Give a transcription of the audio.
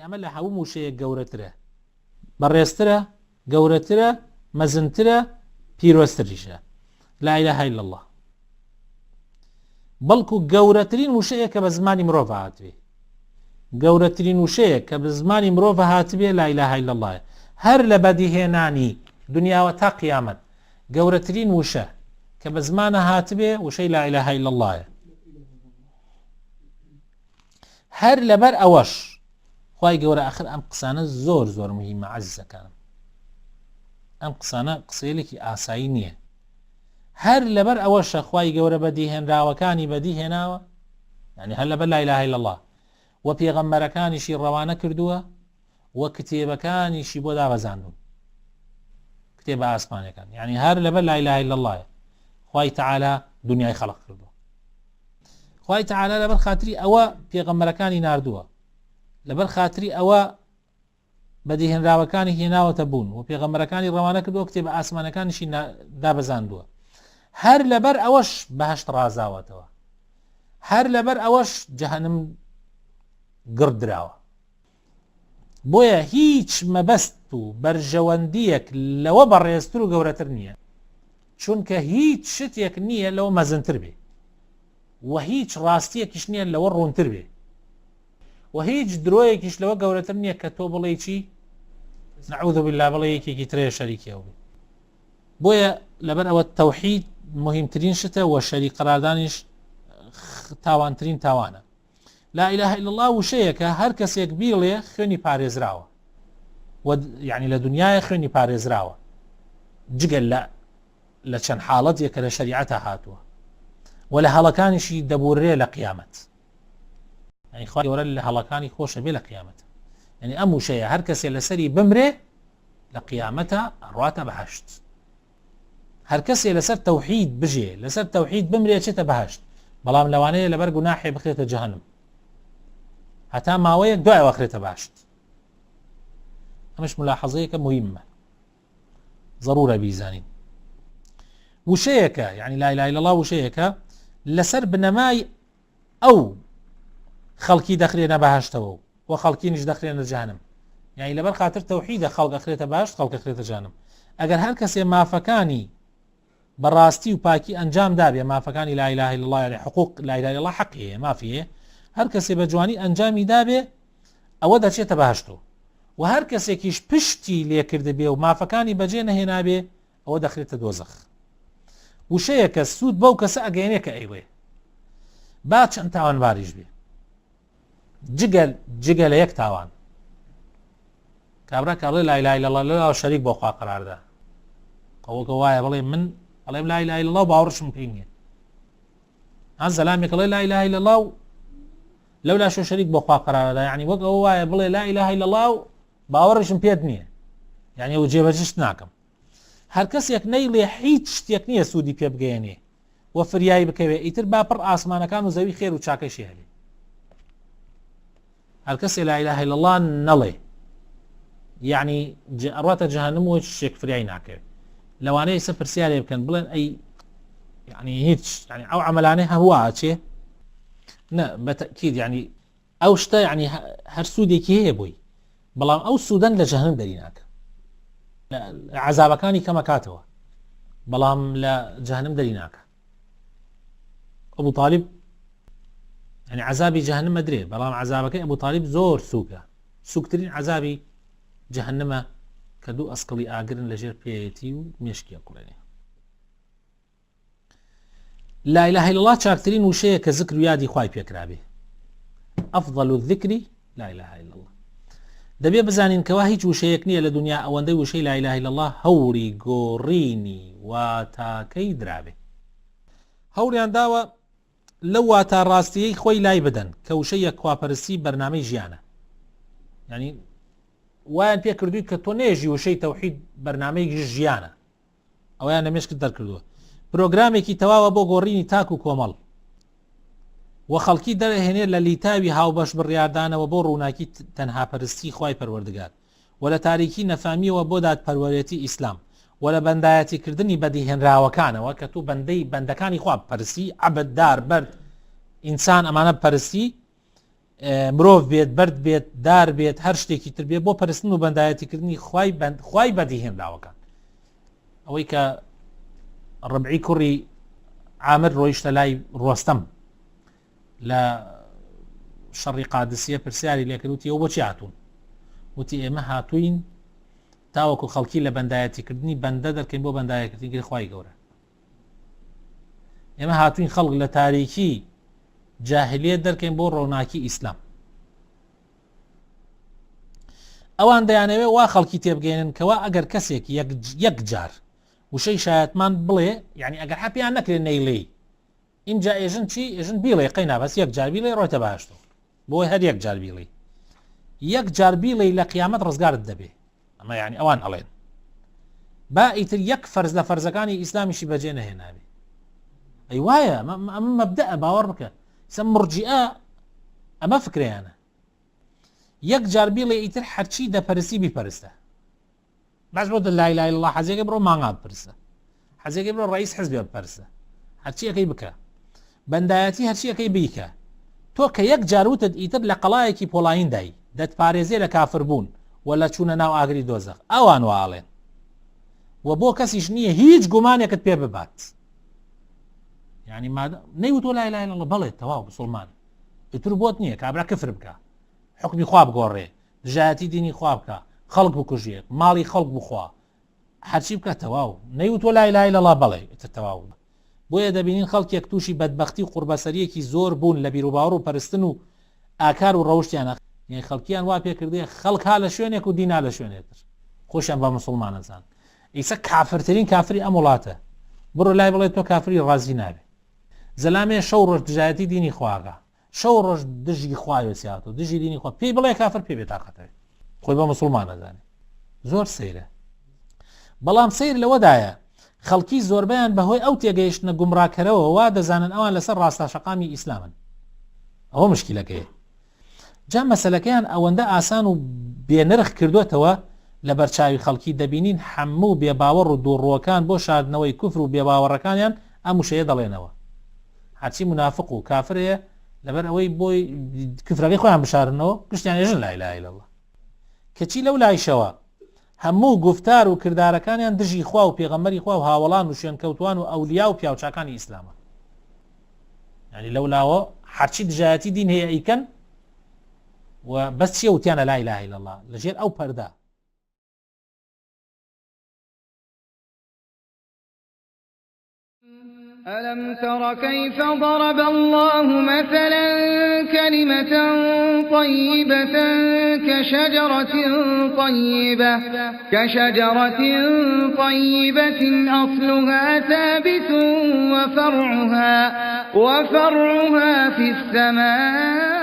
ئەمە لە هەموو وشەیەک گەورەترە، بەڕێزترە، گەورەترە، مەزنترە، پیرۆزتریشە. لا إله إلا الله. بەڵکو گەورەترین وشەیە کە بە زمانی مرۆڤ هاتوێ، گەورەترین وشەیە کە بە زمانی مرۆڤ هاتوێ لا إله إلا الله. هەر لە بەدیهێنانی دنیاوە تا قیامەت گەورەترین وشە کە بە زمانە هاتوێ وشەی لا إله إلا الله. هەر لەبەر ئەوەش خوای گەورە ئاخر ئەم قسانە زۆر زۆر مهمە عەزیزەکانم، ئەم قسانە قسەیەکی ئاسایی نییە. هەر لەبەر ئەوەشە خوای گەورە بەدیهێنراوەکانی بەدیهێناوە، یعنی هەر لەبەر لا إله إلا الله و پێغەمبەرەکانیشی ڕەوانە کردووە و کتێبەکانیشی بۆ دابەزاندون، کتێبە ئاسمانەکان، یعنی هەر لەبەر لا إله إلا الله خوای تەعالا دنیای خەڵق کردووە. خوای تەعالا لەبەر خاتری ئەوە پێغەمبەرەکانی ناردووە، لەبەر خاتری ئەوە بەدیهێنراوەکانی هێناوەتە بوون و پێغەمبەرەکانی ڕەوانە کردووە، کتێبە ئاسمانەکانیشی دابەزاندووە. هەر لەبەر ئەوەش بەهەشت ڕازاوەتەوە، هەر لەبەر ئەوەش جەهەنم گردراوە. بۆیە هیچ مەبەست و بەرژەوەندیەک لەوە بەڕێزتر و گەورەتر نییە، چونکە هیچ شتێک نییە لەوە مەزنتر بێ و هیچ ڕاستیەکیش نییە لەوە ڕوونتر بێ و هیچ درۆیەکیش لەوە گەورەتر نییە کە تۆ بڵێ چی نەعوذ بالله بڵێ یەکێکی ترێ شەریکیەوە بێ. بۆیە لەبەر ئەوە تەوحید مهمترین شتە و شەریک قەراردانیش تاوانترین تاوانە. لا إله إلا الله وشەیەکە هەر کەسێک بیڵێ خوێنی پارێزراوە و یعنی لە دنیای خوێنی پارێزراوە جگەل لە چەند حاڵەتێکە لە شەریعەتە هاتووە و لە هەڵەکانیشی دەبورێ لە قیامەت. یعنی خوای گەورە لە هەڵەکانی خۆشە بێ لە قیامەت. یعنی ئەم وشەیە هەر کەسێ لەسەری بمرێ لە قیامەتە ئەڕواتە بەهەشت. هەر کەسێ لەسەر تەوحید بژێ لەسەر تەوحید بمرێ چێتە بەهەشت، بەڵام لەوانەیە لەبەر گوناحێ بخرێتە جەهەنم هەتا ماوەیەک دوایەوە بخرێتە بەهەشت. ئەمەش ملاحەزەیەکە مهمە ضرورە بیزانین. وشەیەکە یعنی لا إله إلا الله وشەیەکە لەسەر بنەمای ئەو خەڵکی دەخرێنە بەهەشتەوە و خەڵکینیش دەخرێنە جەهەنم. یعنی لەبەر خاتر تەوحیدە خەڵک ئەخرێتە بەهەشت، خەڵک ئەخرێتە جەهەنم. ئەگەر هەر کەسێ مافەکانی بەڕاستی و پاکی ئەنجام دابێ، مافەکانی لا إله إلا الله یعنی حقوق لا إله إلا الله حەقیە مافیە، هەر کەسێ بە جوانی ئەنجامی دابێ ئەوە دەچێتە بەهەشتەوە و هەر کەسێکیش پشتی لێکرد بێ و مافەکانی بەجێ نەهێنابێ ئەوە دەخرێتە دۆزەخ. وشەیەکە سوود بەو کەسە ئەگەیەنێ کە ئەیڵێ با چەند تاوانباریش بێ جگە لە یەک تاوان. کابرا کاڵێ لا إله إلا الله لەو شەریک بۆ خوا قەراردا قەوەکە وایە بڵێ من ئەڵێم لا إله إلا الله باوەڕشم پێی نییە، ئەن زەلامێک ئەڵێ لا إله إلا الله لەولا شۆ شەریک بۆ خوا قەراردا، یعنی وەک ئەوە وایە بڵێ لا إله إلا الله باوەڕشم پێت نییە، یعنی ئەو جێبەجێشت ناکەم. هەر کەسێک نەیڵێ هیچ شتێک نییە سوودی پێ بگەێنێ و فریایی بکەوێ ئیتر با پڕ ئاسمانەکان و زەوی خێر و چاکەشی هەبێ. هەر کەسێ لا إله إلا الله نەڵێ یعنی ئەڕواتە جەهەنم و شتێک فریایی ناکەوێت. لەوانەیە ئێستا پرسیارێ بکەن بڵێن ئەی یعنی هیچ یعنی ئەو عەمەلانەی هەوە چێ؟ نە بەتەکید یعنی ئەو شتە یعنی هەر سوودێکی هەیە بووی، بەڵام ئەو سوودەن لە جەهەنم دەری ناکە، عەزابەکانی کەمەکاتەوە بەڵام لە جەهەنم دەری ناکە. ئەبوو طالب یعنی عەزابی جەهەنم ئەدرێ، بەڵام عەزابەکەی ئەبوو طالب زۆر سووکە، سووکترین عەزابی جەهەنمە کە دوو ئەسکەڵی ئاگرن لەژێر پێیەتی و مێشکیە قوڵێنێ. لا إله إلا الله چاکترین وشەیە کە ذکر و یادی خوای پێکرابێ. ئەفضل الذکر لا إله إلا الله. دەبێ بزانین کەوا هیچ وشەیەک نییە لە دنیا ئەوەندەی وشەی لا إله إلا الله هەوری گۆڕینی واتاکەی درابێ. هەوریان داوە لەو واتە ڕاستیەی خۆی لای بدەن کە وشەیە خواپەرستی بەرنامەی ژیانە. یعنی وایان پێ کردووی کە تۆ نێژی وشەی تەوحید بەرنامەی ژیانە، ئەویان نەمێشکت دەرکردووە پرۆگرامێکی تەواوە بۆ گۆڕینی تاک و کۆمەڵ و خەڵکی دەرهێنێت لە لیتاوی هاوبەش بڕیاردانەوە بۆ ڕووناکی تەنها پەرستی خوای پەروەردگار و لە تاریکی نەفامیەوە بۆ دادپەروەرێتی ئیسلام و لە بەندایەتیکردنی بەدیهێنراوەکانەوە کە تو بەندەکانی خوا پەرستی عەبەددار بەرد ئینسان ئەمانە پەرستی مرۆڤ بێت بەرد بێت دار بێت هەر شتێکی تر بێت بۆ پەرستن و بەندایەتیکردنی خوای بەدی هێنداوەکان ئەوەی کە ڕبعی کوڕی عامر ڕۆیشتە لای ڕۆستەم لە شەڕی قادسیە پرسیاری لێکردوتی ئەو بۆچی هاتوون وتی ئێمە هاتوین تاوەکو خەڵکی لە بەندایەتیکردنی بەندە دەکەین بۆ بەندایەتیکردنی خوای گەورە ئێمە هاتوین خەڵک لە تاریکی جاهلیت دەکەین بۆ ڕۆناکی ئیسلام ئەوان دەیانەوێت وا خەڵکی تێبگەێنن کەوا ئەگەر کەسێک یەک جار وشەی شایەتمان بڵێ یعنی ئەگەر حەپیان نەکرێن نەیلەی اینجا ئێژن چی ئێژن بیڵێ قەینا بەس یەک جار بیڵێ ڕۆیتە باشتۆ بۆی هەر یەک جار بیڵێ یەک جار بیڵێ لە قیامەت ڕزگارت دەبێ ئەمە یعنی ئەوان ئەڵێن با ئیتر یەک فەرز لە فەرزەکانی ئیسلامیشی بەجێ نەهێنابێ ئەی وایە ئەمە مەبدەئە باوەڕ بکە سم مرجئە ئەمە فکریانە یەک جار بیڵێ ئیتر هەرچی دەپەرستی بیپەرستە باش بۆ لا إله إلا الله حەزێکی بڕۆ مانگا بپرسە حەزێکی بڕۆ ڕئیس حزب بپەرسە هەرچی ئەەکەی بکە بەندایەتی هەرچی ئەەکەی بیکە تۆ کە یەک جاروتت ئیتر لە قەڵایەکی پۆڵاین دای دەتپارێزێ لە کافربوون ولا چوونە ناو ئاگری دۆزەخ ئەوان واڵێن و بۆ کەسیش نییە هیچ گومانێکت پێ ببات یعنی نەیوتۆ لا إله إلا الله بەڵێ تەواو مسڵمان ئیتر بۆت نییە کابرا کفر بکە حکمی خوا بگۆڕێ دژایەتی دینی خوا بکە خەڵک بکوژێ ماڵی خەڵک بخوا هەرچی بکە تەواو نەیوتۆ لا إله إلا الله بەڵێ ئیتر تەواو بۆیە دەبینین خەڵکێک تووشی بەدبەختی و قوربەسەریەکی زۆر بوون لە بیر و باوەڕ و پەرستن و ئاکار و ڕەوشتیانە خەڵکیان وا پێکردێ خەڵکا لە شوێنێک و دینا لە شوێنێتر خۆشیان بە مسڵمانەزان ئیسە کافرترین کافری ئەم وڵاتە بڕۆ لای بڵێ تۆ کافری ڕازی نابێ زەلامێ شەو ڕۆژ دژایەتی دینی خواگە شەو ڕۆژ دژی خوایۆسیات و دژی دینی خوا پێی بڵێ کافر پێ بێت تاقەتەوێ خۆی بە مسڵمانەزانێ زۆر سەیرە بەڵام سیر لەوەدایە خەڵکی زۆربیان بەهۆی ئەو تێگەیشتنە گومڕاکەرەوە وا دەزانن ئەوان لەسەر ڕاستاشەقامی ئیسلامن ئەوە مشکلەکەیە جا مەسەلەکەیان ئەوەندە ئاسان و بێنرخ کردوێتەوە لە بەرچاوی خەڵکی دەبینین هەموو بێباوەڕ و دووڕوەکان بۆ شاردنەوەی کوفر و بێباوەڕەکانیان ئەم وشەیە دەڵێنەوە هەرچی منافق و کافرەیە لەبەر ئەوەی بۆی کفرەکەی خۆیان بشارنەوە گشتیان ێژن لا إله إلا الله کەچی لەو لایشەوە هەموو گفتار و کردارەکانیان دژی خوا و پێغەمبەری خوا و هاوڵان و شوێنکەوتوان و ئەولیا و پیاوچاکانی ئیسلامە یعنی لەولاوە هەرچی دژایەتی دین هەیە ئیکەن و بەس چیە وتیانە لا إله إلا الله لەژێر ئەو پەردا ألم تر كيف ضرب الله مثلا كلمة طيبة كشجرة طيبة أصلها ثابت وفرعها في السماء